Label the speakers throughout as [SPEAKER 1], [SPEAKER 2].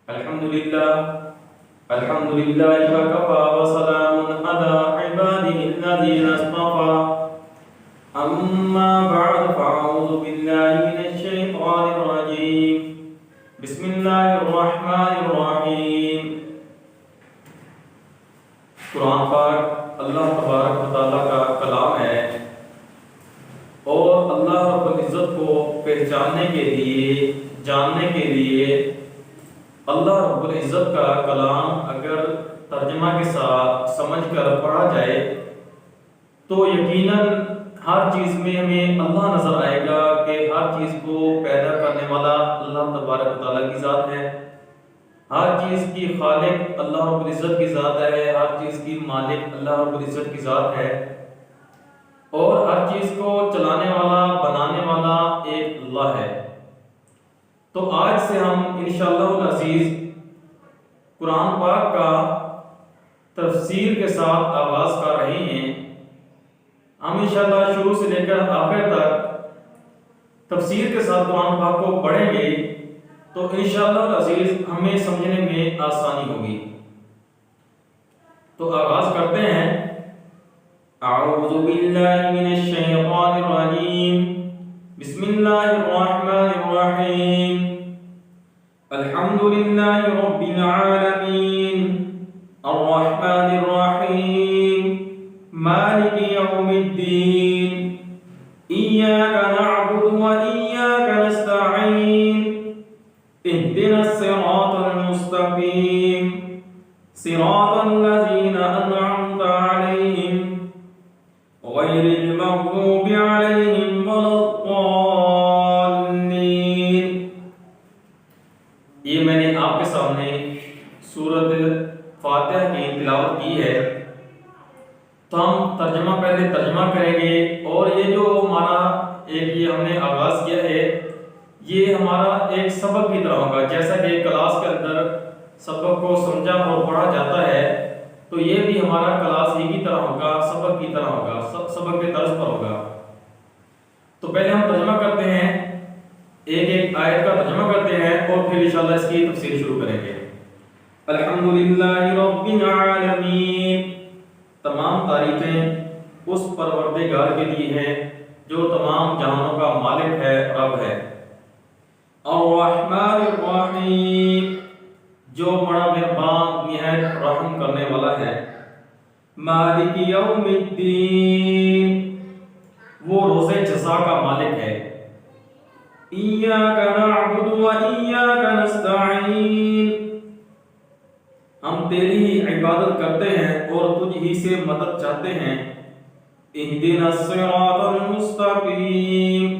[SPEAKER 1] الحمدللہ الحمدللہ وکفا وسلام علی عبادہ الذین اصطفى اما بعد فاعوذ باللہ من الشیطان الرجیم بسم اللہ الرحمن الرحیم۔ قرآن پاک اللہ تبارک و تعالیٰ کا کلام ہے اور اللہ رب العزت کو پہچاننے کے لیے جاننے کے لیے اللہ رب العزت کا کلام اگر ترجمہ کے ساتھ سمجھ کر پڑھا جائے تو یقیناً ہر چیز میں ہمیں اللہ نظر آئے گا کہ ہر چیز کو پیدا کرنے والا اللہ تبارک و تعالیٰ کی ذات ہے، ہر چیز کی خالق اللہ رب العزت کی ذات ہے، ہر چیز کی مالک اللہ رب العزت کی ذات ہے، اور ہر چیز کو چلانے والا بنانے والا ایک اللہ ہے۔ تو آج سے ہم انشاءاللہ العزیز قرآن پاک کا تفسیر کے ساتھ آغاز کر رہے ہیں۔ ہم انشاءاللہ شروع سے لے کر آخر تک تفسیر کے ساتھ قرآن پاک کو پڑھیں گے تو انشاءاللہ العزیز ہمیں سمجھنے میں آسانی ہوگی۔ تو آغاز کرتے ہیں۔ اعوذ باللہ من الشیطان الرجیم بسم اللہ الرحمن الرحیم۔ الحمدللہ رب العالمین الرحمن الرحیم مالک یوم الدین ایاک نعبد و ایاک نستعین اهدنا الصراط المستقیم صراط الذین انعمت علیہم غیر المغضوب علیہم ولا الضالین۔ یہ میں نے آپ کے سامنے سورۃ فاتحہ کی تلاوت کی ہے، تو ہم پہلے ترجمہ کریں گے، اور یہ جو ہمارا یہ ہم نے آغاز کیا ہے یہ ہمارا ایک سبق کی طرح ہوگا۔ جیسا کہ کلاس کے اندر سبق کو سمجھا اور پڑھا جاتا ہے تو یہ بھی ہمارا کلاس ہی کی طرح ہوگا، سبق کی طرح ہوگا، سبق کے طرز پر ہوگا۔ تو پہلے ہم ترجمہ کرتے ہیں، ایک ایک آیت کا ترجمہ کرتے ہیں اور پھر انشاءاللہ اس کی تفسیر شروع کریں گے۔ الحمدللہ رب العالمین، تمام تعریفیں اس پروردگار کے لیے ہیں جو تمام جہانوں کا مالک ہے، رب ہے۔ الرحمن الرحیم، جو بڑا مہربان نہایت رحم کرنے والا ہے۔ مالک یوم الدین، وہ روز جزا کا مالک ہے۔ ایاک نعبد و ایاک نستعین، ہم تیری ہی عبادت کرتے ہیں اور تجھ ہی سے مدد چاہتے ہیں۔ اہدنا الصراط المستقیم،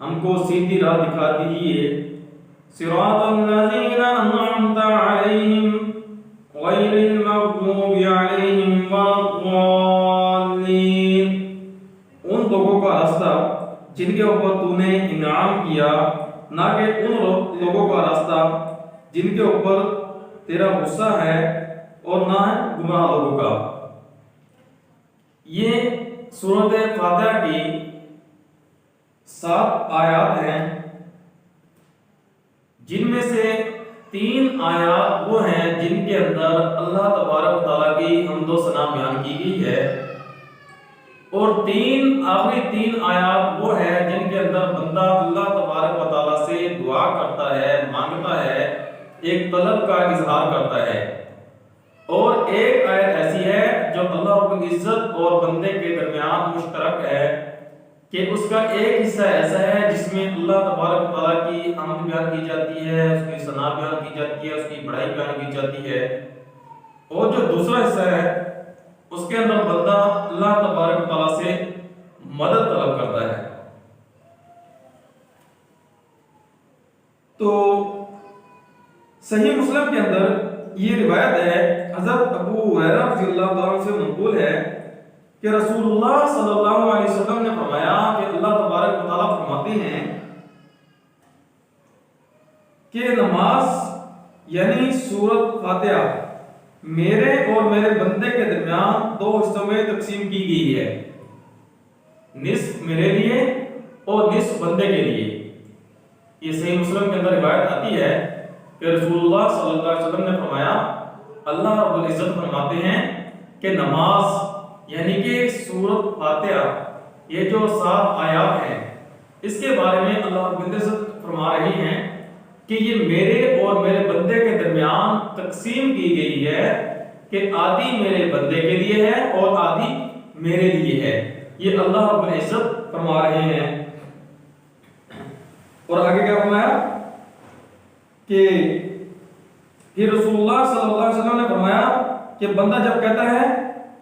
[SPEAKER 1] ہم کو سیدھی راہ دکھا دیجیے۔ صراط الذین انعمت علیہم غیر المغضوب علیہم ولا الضالین، ان لوگوں کا راستہ جن کے اوپر تو نے انعام کیا، نہ کہ ان لوگوں کا راستہ جن کے اوپر تیرا غصہ ہے، اور نہ گمراہ لوگوں کا۔ یہ سورۃ فاتحہ کی 7 آیات ہیں، جن میں سے 3 آیات وہ ہیں جن کے اندر اللہ تبارک و تعالیٰ کی حمد و ثنا بیان کی گئی ہے، اور آخری 3 آیات وہ ہیں جن کے اندر بندہ اللہ تبارک و تعالیٰ سے دعا کرتا ہے، مانگتا ہے، ایک طلب کا اظہار کرتا ہے۔ اور ایک آیت ایسی ہے جو اللہ رب العزت اور بندے کے درمیان مشترک ہے کہ اس کا ایک حصہ ایسا ہے جس میں اللہ تبارک و تعالیٰ کی حمد بیان کی جاتی ہے، اس کی ثنا بیان کی جاتی ہے، اس کی بڑائی بیان کی جاتی ہے، اور جو دوسرا حصہ ہے اس کے اندر بندہ اللہ تبارک و تعالیٰ سے مدد طلب کرتا ہے۔ تو صحیح مسلم کے اندر یہ روایت ہے، حضرت ابو ہریرہ رضی اللہ تعالیٰ عنہ سے منقول ہے کہ رسول اللہ صلی اللہ علیہ وسلم نے فرمایا کہ اللہ تبارک و تعالیٰ فرماتے ہیں کہ نماز یعنی سورۃ فاتحہ میرے اور میرے بندے کے درمیان 2 حصوں میں تقسیم کی گئی ہے، نصف میرے لیے اور نصف بندے کے لیے۔ یہ صحیح مسلم کے اندر روایت آتی ہے کہ رسول اللہ صلی اللہ علیہ وسلم نے فرمایا، اللہ رب العزت فرماتے ہیں کہ نماز یعنی کہ سورۃ فاتحہ، یہ جو 7 آیات ہیں، اس کے بارے میں اللہ رب العزت فرما رہی ہیں کہ یہ میرے اور میرے بندے کے درمیان تقسیم کی گئی ہے کہ آدھی میرے بندے کے لیے ہے اور آدھی میرے لیے ہے۔ یہ اللہ رب العزت فرما رہے ہیں۔ اور آگے کیا فرمایا کہ پھر رسول اللہ صلی اللہ علیہ وسلم نے فرمایا کہ بندہ جب کہتا ہے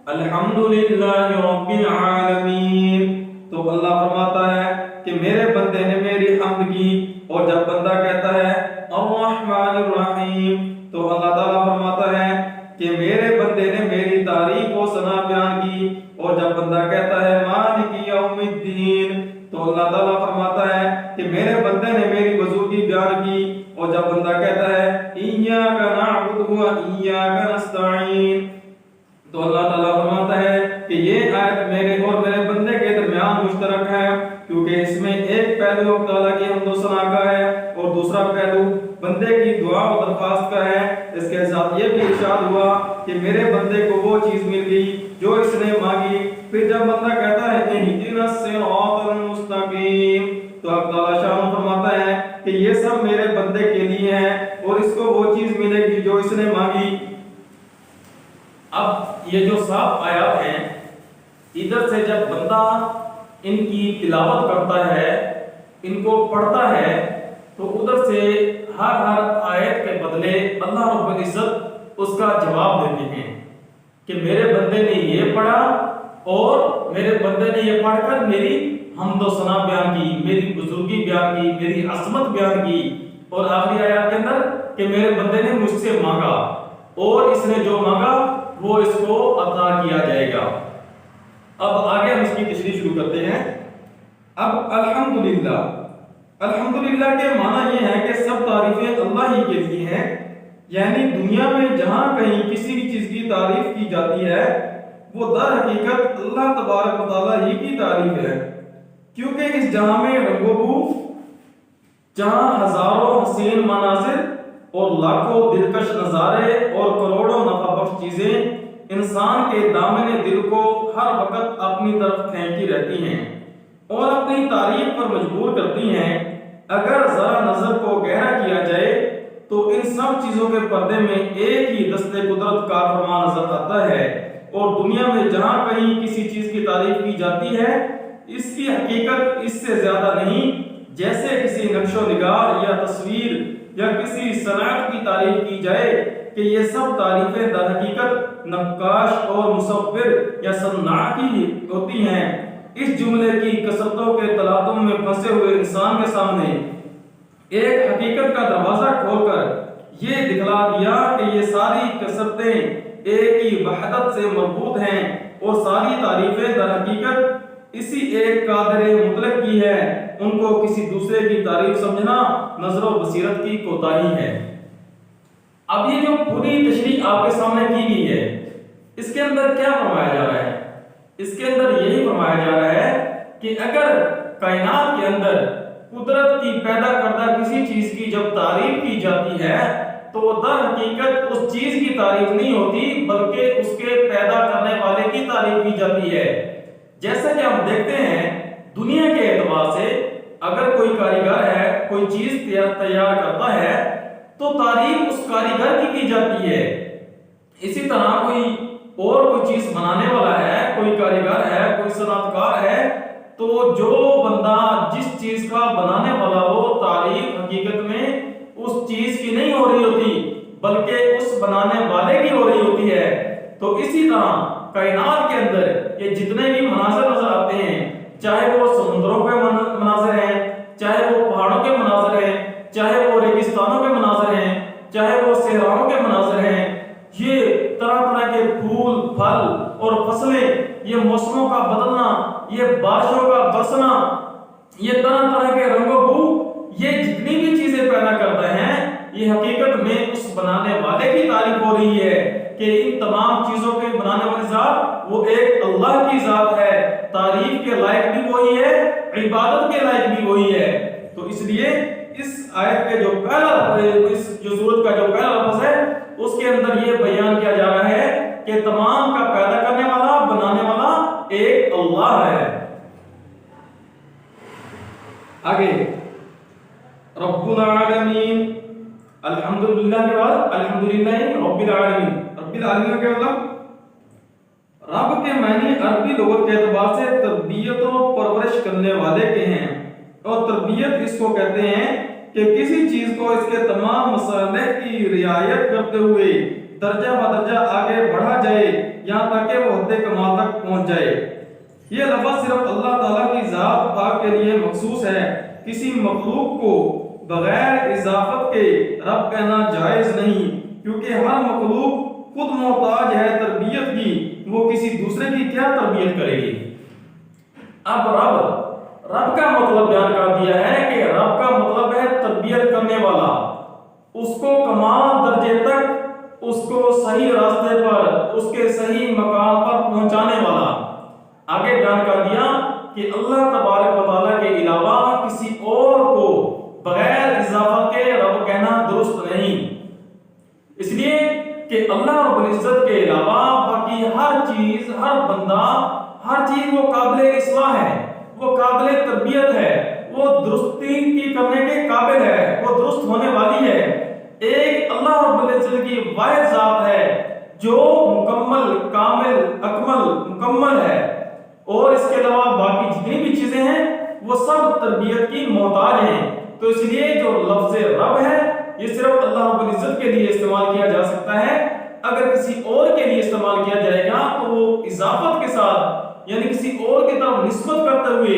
[SPEAKER 1] الحمدللہ رب العالمین، تو اللہ فرماتا ہے کہ میرے بندے نے میری حمد کی، اور جب بندہ کہتا ہے الرحمن الرحیم، تو اللہ تعالیٰ فرماتا ہے کہ میرے بندے نے میری تعریف و ثنا بیان کی، اور جب بندہ کہتا ہے مالک یوم الدین، تو اللہ تعالیٰ فرماتا ہے کہ میرے بندے نے میری بزرگی بیان کی، اور جب بندہ کہتا ہے ایاک نعبد و ایاک نستعین، تو اللہ تعالیٰ فرماتا ہے کہ یہ آیت میرے اور میرے بندے کے درمیان مشترک ہے، کیونکہ اس میں ایک پہلو اللہ تعالیٰ کی حمد و ثنا کا ہے اور دوسرا پہلو بندے کی دعا و درخواست کا ہے۔ اس کے ساتھ یہ بھی ارشاد ہوا کہ میرے بندے کو وہ چیز مل گئی جو اس نے مانگی۔ پھر جب بندہ کہتا ہے اہدنا الصراط المستقیم، تو اللہ تعالیٰ شان فرماتا ہے کہ یہ سب میرے بندے کے لیے ہے اور اس کو وہ چیز ملے گی جو اس نے مانگی۔ اب یہ جو 7 آیات ہیں، ادھر سے جب بندہ ان کی تلاوت کرتا ہے، ان کو پڑھتا ہے، تو ادھر سے ہر آیت کے بدلے اللہ رب العزت اس کا جواب دیتے ہیں کہ میرے بندے نے یہ پڑھا اور میرے بندے نے یہ پڑھ کر میری حمد و ثنا بیان کی، میری بزرگی بیان کی، میری عظمت بیان کی، اور آخری آیات کے اندر کہ میرے بندے نے مجھ سے مانگا اور اس نے جو مانگا وہ اس کو عطا کیا جائے گا۔ اب آگے ہم اس کی تشریح شروع کرتے ہیں۔ اب الحمدللہ، الحمدللہ کے معنی یہ ہے کہ سب تعریفیں اللہ ہی کے لیے ہیں، یعنی دنیا میں جہاں کہیں کسی بھی چیز کی تعریف کی جاتی ہے وہ در حقیقت اللہ تبارک و تعالیٰ ہی کی تعریف ہے، کیونکہ اس جہاں میں رنگ و بو، جہاں ہزاروں حسین مناظر اور لاکھوں دلکش نظارے اور کروڑوں نفع بخش چیزیں انسان کے دامن دل کو ہر وقت اپنی طرف کھینچتی رہتی ہیں اور اپنی تعریف پر مجبور کرتی ہیں، اگر ذرا نظر کو گہرا کیا جائے تو ان سب چیزوں کے پردے میں ایک ہی دست قدرت کار فرما نظر آتا ہے، اور دنیا میں جہاں کہیں کسی چیز کی تعریف کی جاتی ہے اس کی حقیقت اس سے زیادہ نہیں جیسے کسی نقش و نگار یا تصویر یا کسی صنعت کی تعریف کی جائے کہ یہ سب تعریفیں در حقیقت نقاش اور مصور یا صناع کی ہوتی ہیں۔ اس جملے کی کثرتوں کے تلاطم میں پھنسے ہوئے انسان کے سامنے ایک حقیقت کا دروازہ کھول کر یہ دکھلا دیا کہ یہ ساری کثرتیں ایک ہی وحدت سے مربوط ہیں اور ساری تعریفیں در حقیقت اسی ایک قادر مطلق کی ہے، ان کو کسی دوسرے کی تعریف سمجھنا نظر و بصیرت کی کوتاہی ہے۔ اب یہ جو پوری تشریح آپ کے سامنے کی گئی ہے، اس کے اندر کیا فرمایا جا رہا ہے؟ اس کے اندر یہی فرمایا جا رہا ہے کہ اگر کائنات کے اندر قدرت کی پیدا کردہ کسی چیز کی جب تعریف کی جاتی ہے تو وہ در حقیقت اس چیز کی تعریف نہیں ہوتی بلکہ اس کے پیدا کرنے والے کی تعریف کی جاتی ہے۔ جیسا کہ ہم دیکھتے ہیں دنیا کے اعتبار سے اگر کوئی کاریگر ہے کوئی چیز تیار کرتا ہے تو تعریف اس کاریگر کی جاتی ہے۔ اسی طرح کوئی چیز بنانے والا ہے، کوئی کاریگر ہے، کوئی صنعت کار ہے، تو جو بندہ جس چیز کا بنانے والا ہو تعریف حقیقت میں اس چیز کی نہیں ہو رہی ہوتی بلکہ اس بنانے والے کی ہو رہی ہوتی ہے۔ تو اسی طرح کائنات کے اندر یہ جتنے بھی مناظر نظر آتے ہیں، چاہے وہ سمندروں کے مناظر ہیں، چاہے وہ پہاڑوں کے مناظر ہیں، چاہے وہ ریگستانوں کے مناظر ہیں، چاہے وہ صحراؤں کے مناظر ہیں، یہ طرح طرح کے پھول، پھل اور فصلیں، یہ موسموں کا بدلنا، یہ بارشوں کا برسنا، یہ طرح طرح کے رنگ و بو، یہ جتنی بھی چیزیں پیدا کرتے ہیں یہ حقیقت میں اس بنانے والے کی تعریف ہو رہی ہے کہ ان تمام چیزوں کے بنانے والی ذات وہ ایک اللہ کی ذات ہے، تعریف کے لائق بھی وہی ہے، عبادت کے لائق بھی وہی ہے۔ تو اس لیے اس آیت کے جو اس جو سورت کا جو پہلا لفظ ہے اس کے اندر یہ بیان کیا جا رہا ہے کہ تمام کا پیدا کرنے والا بنانے والا ایک اللہ ہے. آگے رب العالمین، الحمدللہ کے بعد الحمدللہ رب العالمین. رب العالمین کا مطلب رب کے معنی عربی لغت کے اعتبار سے تربیت و پرورش کرنے والے کے ہیں، اور تربیت اس کو کہتے ہیں کہ کسی چیز کو اس کے تمام مصالح کی رعایت کرتے ہوئے درجہ بدرجہ آگے بڑھا جائے یہاں تک کہ وہ حد کمال تک پہنچ جائے. یہ لفظ صرف اللہ تعالیٰ کی ذات پاک کے لیے مخصوص ہے. کسی مخلوق کو بغیر اضافت کے رب کہنا جائز نہیں، کیونکہ ہر مخلوق خود محتاج ہے تربیت کی، وہ کسی دوسرے کی کیا تربیت کرے گی. اب رب کا مطلب بیان کر دیا ہے کہ رب کا مطلب ہے تربیت کرنے والا، اس کو کمال درجے تک، اس کو صحیح راستے پر، اس کے صحیح مقام پر پہنچانے والا. آگے بیان کر دیا کہ اللہ تبارک و تعالیٰ کے علاوہ کسی اور کو بغیر اضافت کے رب کہنا درست نہیں، اس لیے کہ اللہ رب العزت کے علاوہ باقی ہر چیز، ہر بندہ، ہر چیز وہ قابل اصلاح ہے، وہ قابل تربیت ہے، وہ درستی کی کرنے کے قابل ہے، وہ درست ہونے والی ہے. ایک اللہ رب العزت کی واحد ذات ہے جو مکمل، کامل، اکمل، مکمل ہے، اور اس کے علاوہ باقی جتنی بھی چیزیں ہیں وہ سب تربیت کی محتاج ہیں. تو اس لیے جو لفظ رب ہے یہ صرف اللہ رب العزت کے لیے استعمال کیا جا سکتا ہے. اگر کسی اور کے لیے استعمال کیا جائے گا تو وہ اضافت کے ساتھ، یعنی کسی اور کی طرف نسبت کرتے ہوئے،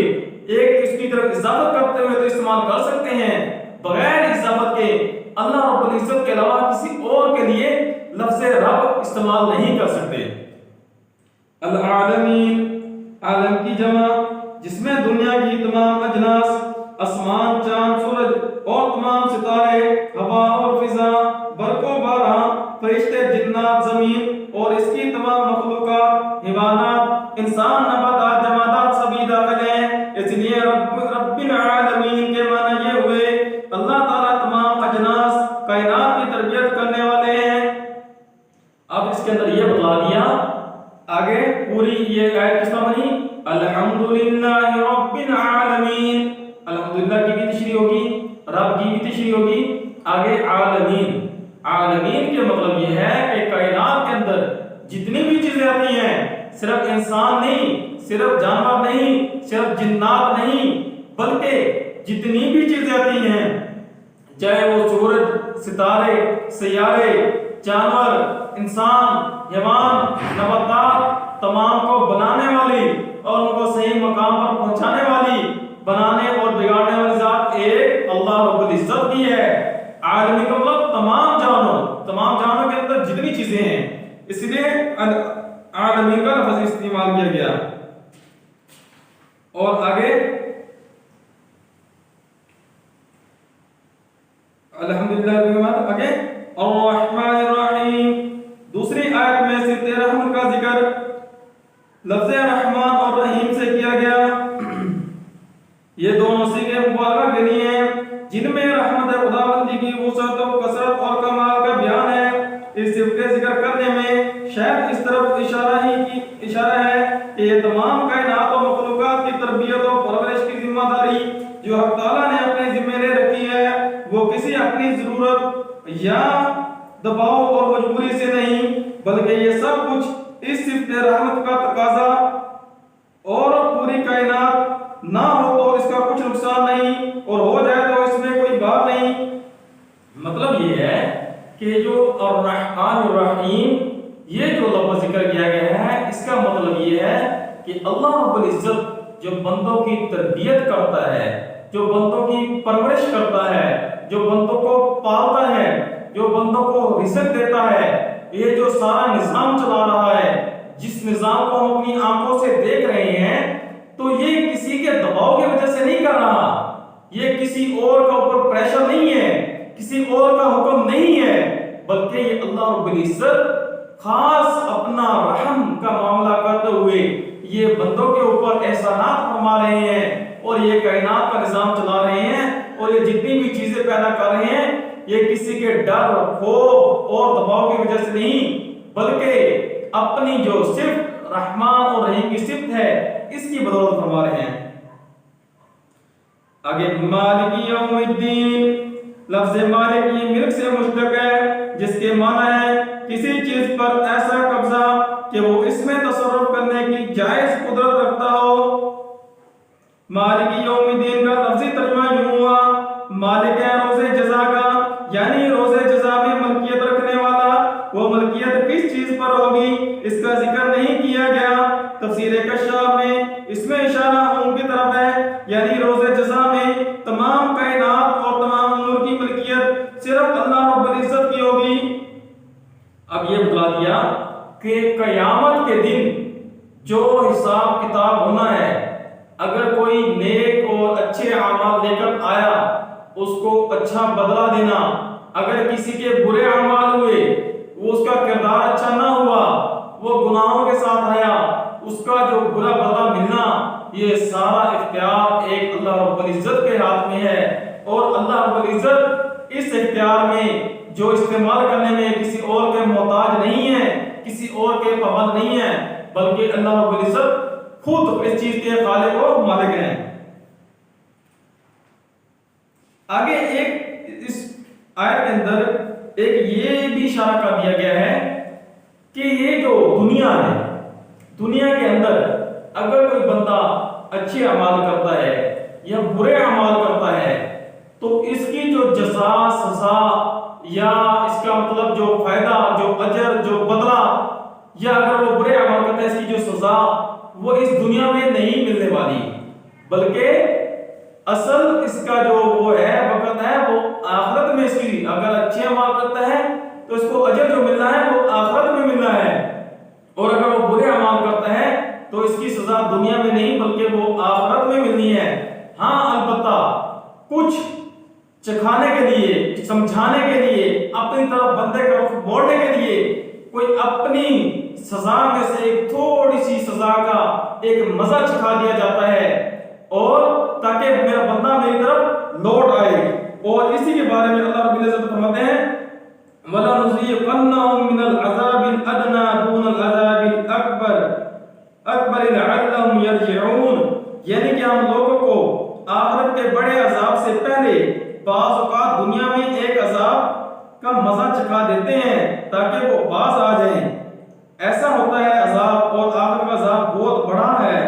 [SPEAKER 1] ایک اس کی طرف اضافت کرتے ہوئے تو استعمال کر سکتے ہیں. بغیر اضافت کے اللہ رب العزت کے علاوہ کسی اور کے لیے لفظ رب استعمال نہیں کر سکتے. العالمین، عالم کی جمع جس میں دنیا کی تمام اجناس، آسمان، چاند، سورج اور تمام ستارے، ہوا اور فضا، برق و باران، فرشتے، جنات، زمین اور اس کی تمام مخلوقات، حیوانات، انسان، نباتات، جمادات سبھی داخل ہیں. اس لیے رب العالمین کے معنی یہ ہوئے اللہ تعالیٰ تمام اجناس کائنات کی تربیت کرنے والے ہیں. اب اس کے اندر یہ بتا دیا آگے پوری یہ آیت کس طرح بنی؟ الحمدللہ رب العالمین. الحمدللہ کی بھی تشریح ہوگی، رب کی بھی تشریح ہوگی. آگے عالمین، عالمین کے مطلب یہ ہے کہ کائنات کے اندر جتنی بھی چیزیں آتی ہیں، صرف انسان نہیں، صرف جانور نہیں، صرف جنات نہیں، بلکہ جتنی بھی چیزیں آتی ہیں، چاہے وہ سورج، ستارے، سیارے، جانور، انسان، حیوان، نباتات، تمام کو بنانے والی اور ان کو صحیح مقام پر پہنچانے والی، بنانے اور بگاڑنے والی ذات ایک اللہ رب العزت کی ہے. عالمی کا مطلب تمام جانوں کے اندر جتنی چیزیں ہیں، اس لیے عالمی کا لفظ استعمال کیا گیا. اور آگے الحمدللہ کے بعد آگے الرحمن الرحیم. دوسری آیت میں صفت رحم کا ذکر لفظ رحمان اور رحیم سے کیا گیا. یہ دونوں صیغے مبالغہ کے لیے ہیں جن میں رحمت خداوندی کی وسعت و کثرت اور کمال کا بیان ہے. اس صفت کے ذکر کرنے میں شاید اس طرف اشارہ ہے کہ یہ تمام کائنات و مخلوقات کی تربیت و پرورش کی ذمہ داری جو حق تعالیٰ نے اپنے ذمہ لے رکھی ہے وہ کسی اپنی ضرورت یا دباؤ اور مجبوری سے نہیں، بلکہ یہ سب کچھ اس صفت رحمت کا تقاضا، اور پوری کائنات نہ ہو تو اس کا کچھ نقصان نہیں، اور ہو جائے تو اس میں کوئی بات نہیں. مطلب یہ ہے کہ جو الرحمن الرحیم یہ جو لفظ ذکر کیا گیا ہے اس کا مطلب یہ ہے کہ اللہ رب العزت جو بندوں کی تربیت کرتا ہے، جو بندوں کی پرورش کرتا ہے، جو بندوں کو پالتا ہے، جو بندوں کو رزق دیتا ہے، یہ جو سارا نظام چلا رہا ہے، جس نظام کو ہم اپنی آنکھوں سے دیکھ رہے ہیں، تو یہ کسی کے دباؤ کی وجہ سے نہیں کر رہا، یہ کسی اور کا اوپر پریشر نہیں ہے، کسی اور کا حکم نہیں ہے، بلکہ یہ اللہ رب العزت خاص اپنا رحم کا معاملہ کرتے ہوئے یہ بندوں کے اوپر احسانات فرما رہے ہیں اور یہ کائنات کا نظام چلا رہے ہیں اور یہ جتنی بھی چیزیں پیدا کر رہے ہیں یہ کسی کے ڈر، خوف اور دباؤ کی وجہ سے نہیں، بلکہ اپنی جو صفت رحمان اور رحیم کی صفت ہے اس کی بدولت فرما رہے ہیں۔ آگے مالک یوم الدین، لفظ مالک یہ ملک سے مشتق ہے جس کے معنی ہے کسی چیز پر ایسا قبضہ کہ وہ اس میں تصرف کرنے کی جائز قدرت رکھتا ہو۔ مالک یوم الدین کا لفظی ترجمہ یوں ہوا، مالک ہے روز جزا کا، یعنی روز جزا میں ملکیت رکھنے والا۔ وہ ملکیت کس چیز پر ہوگی اس کا ذکر نہیں کیا گیا۔ تفسیر کشاف میں اس میں اشارہ ان کی طرف ہے، یعنی روز جزا میں تمام کائنات اور تمام امور کی ملکیت صرف اللہ رب العزت کی ہوگی۔ اب یہ بتا دیا کہ قیامت کے دن جو حساب کتاب ہونا ہے، اگر کوئی نیک اور اچھے اعمال لے کر آیا اس کو اچھا بدلہ دینا، اگر کسی کے برے اعمال ہوئے وہ اس کا کردار اچھا نہ ہوا، وہ گناہوں کے ساتھ آیا، اس کا جو برا بدلہ ملنا، یہ سارا اختیار ایک اللہ رب العزت کے ہاتھ میں ہے۔ اور اللہ رب العزت اس اختیار میں جو استعمال کرنے میں کسی اور کے محتاج نہیں ہے، کسی اور کے پابند نہیں ہے، بلکہ اللہ رب العزت خود اس چیز کے خالق اور مالک ہیں۔ آگے ایک اس آیت کے اندر ایک یہ بھی اشارہ کر دیا گیا ہے کہ یہ جو دنیا ہے، دنیا کے اندر اگر کوئی بندہ اچھے اعمال کرتا ہے یا برے اعمال کرتا ہے تو اس کی جو جزا، سزا یا اس کا مطلب جو فائدہ، جو اجر، جو بدلہ، یا اگر وہ برے اعمال کرتا ہے اس کی جو سزا وہ اس دنیا میں نہیں ملنے والی، بلکہ اصل اس کا جو وہ ہے وقت ہے وہ آخرت میں اس کی، اگر اچھے اعمال کرتا ہے تو اس کو اجر جو ملنا ہے وہ آخرت میں ملنا ہے، اور اگر وہ برے اعمال کرتا ہے تو اس کی سزا دنیا میں نہیں بلکہ وہ آخرت میں ملنی ہے۔ ہاں البتہ کچھ چکھانے کے لیے، سمجھانے کے لیے، اپنی طرف بندے کا رخ موڑنے کے لیے کوئی اپنی سزا میں سے ایک تھوڑی سی سزا کا ایک مزہ چکھا دیا جاتا ہے، اور تاکہ میرا بندہ میری طرف لوٹ آئے۔ اور اسی کے بارے میں اللہ رب العزت فرماتے ہیں وَلَنُذِيقَنَّهُم مِّنَ الْعَذَابِ الْأَدْنَىٰ دُونَ الْعَذَابِ الْأَكْبَرِ لَعَلَّهُمْ يَرْجِعُونَ، یعنی کہ ہم لوگوں کو آخرت کے بڑے عذاب سے پہلے بعض اوقات دنیا میں ایک عذاب کا مزہ چکھا دیتے ہیں تاکہ وہ باز آ جائیں۔ ایسا ہوتا ہے عذاب، اور آخرت کا عذاب بہت بڑا ہے۔